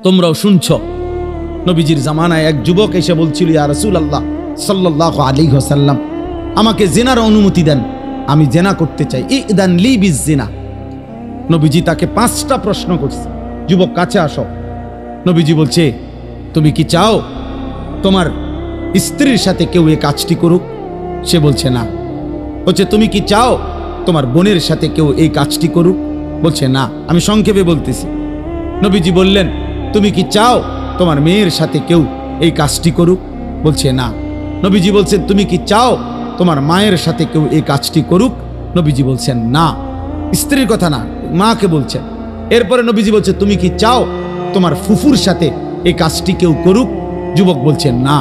তোমরাও শুনছ নবীজির জামানায় এক যুবক এসে বলছিল, ইয়া রাসূলুল্লাহ সাল্লাল্লাহু আলাইহি ওয়াসাল্লাম, আমাকে জিনার অনুমতি দেন, আমি জিনা করতে চাই, ইদান লি বিজিনা। নবীজি তাকে 5টা প্রশ্ন করছে, যুবক কাছে আসো। নবীজি বলছে, তুমি কি চাও তোমার স্ত্রীর সাথে কেউ এই কাজটি করুক? সে বলছে না। বলছে, তুমি কি চাও তোমার বোনের সাথে কেউ এই কাজটি করুক? বলছে না। আমি সংক্ষেপে বলতেছি। নবীজি বললেন, তুমি কি চাও তোমার মেয়ের সাথে কেউ এই কাজটি করুক? বলছে না। নবীজি বলছেন, তুমি কি চাও তোমার মায়ের সাথে কেউ এই কাজটি করুক? নবীজি বলছেন না। স্ত্রীর কথা না, মাকে বলছেন। এরপরে নবীজি বলছে, তুমি কি চাও তোমার ফুফুর সাথে এই কাজটি কেউ করুক? যুবক বলছে না।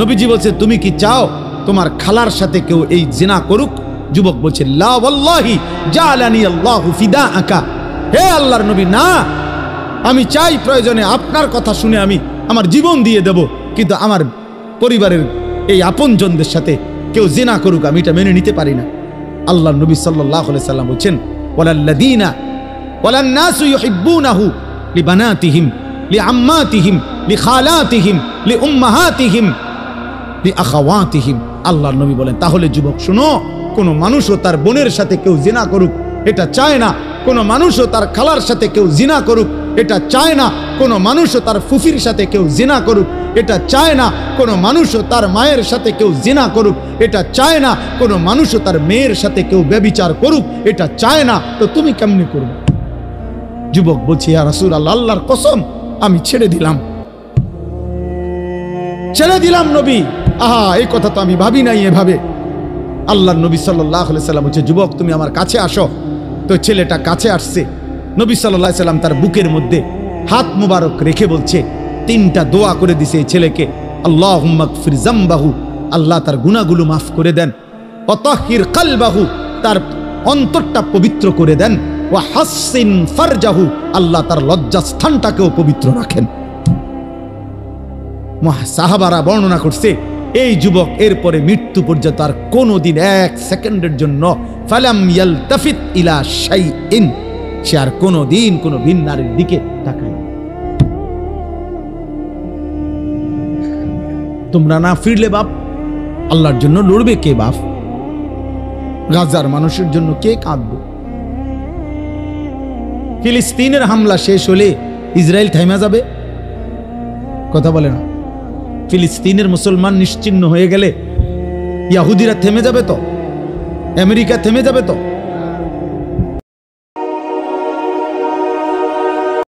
নবীজি বলছে, তুমি কি চাও তোমার খালার সাথে কেউ এই জিনা করুক? যুবক বলছে, লা ওয়াল্লাহি জালানি আল্লাহু ফিদাআকা। হে আল্লাহর নবী, না, আমি চাই প্রয়োজনে আপনার কথা শুনে আমি আমার জীবন দিয়ে দেব, কিন্তু আমার পরিবারের এই আপনজনদের সাথে কেউ জিনা করুক আমি এটা মেনে নিতে পারি না। আল্লাহর নবী সাল্লাল্লাহু আলাইহি সাল্লাম বলেন, ওয়ালাল্লাযীনা ওয়ালান নাসু ইউহিব্বুনাহু লিবানাতিহিম লিআম্মাতিহিম লিখালাতিহিম লিউম্মাহাতিহিম লিআখাওয়াতিহিম। আল্লাহর নবী বলেন, তাহলে যুবক শুনো, কোন মানুষও তার বোনের সাথে কেউ জিনা করুক এটা চায় না। কোন মানুষও তার খালার সাথে কেউ জিনা করুক এটা চায় না। কোন মানুষও তার ফুফির সাথে কেউ জিনা করুক এটা চায় না। কোন মানুষও তার মায়ের সাথে কেউ জিনা করুক এটা চায় না। কোন মানুষও তার মেয়ের সাথে কেউ ব্যভিচার করুক এটা চায় না। তো তুমি কেমনে করবে? যুবক বলছে, ইয়া রাসূলুল্লাহ, আল্লাহর কসম আমি ছেড়ে দিলাম, ছেড়ে দিলাম নবী। আহা, এই কথা তো আমি ভাবি নাই এভাবে। আল্লাহর নবী সাল্লাল্লাহু আলাইহি সাল্লাম বলছে, যুবক তুমি আমার কাছে আসো। তো ছেলেটা কাছে আসছে। নবী সাল্লাল্লাহু আলাইহি সাল্লাম তার বুকের মধ্যে হাত মুবারক রেখে বলছে, 3টা দোয়া করে দিছে এই ছেলেকে। আল্লাহুম্মা গফির যামবাহু, আল্লাহ তার গুনাহগুলো মাফ করে দেন। ওয়া তাহহির কলবাহু, তার অন্তরটা পবিত্র করে দেন। ওয়া হাসসিন ফারজাহু, আল্লাহ তার লজ্জাস্থানটাকেও পবিত্র রাখেন। সাহাবারা বর্ণনা করছে, এই যুবক এরপরে মৃত্যু পর্যন্ত আর কোনোদিন 1 সেকেন্ডের জন্য ফালাম ইয়ালতাফিত ইলা শাইইন, সে আর কোনোদিন কোনো ভিন নারীর দিকে তাকায়। তোমরা না ফিরলে বাপ, আল্লাহর জন্য লড়বে কে বাপ? গাজার মানুষের জন্য কে কাঁদবে? ফিলিস্তিনের হামলা শেষ হলে ইসরায়েল থেমে যাবে? কথা বলে না। ফিলিস্তিনের মুসলমান নিশ্চিহ্ন হয়ে গেলে ইহুদিরা থেমে যাবে তো? আমেরিকা থেমে যাবে তো?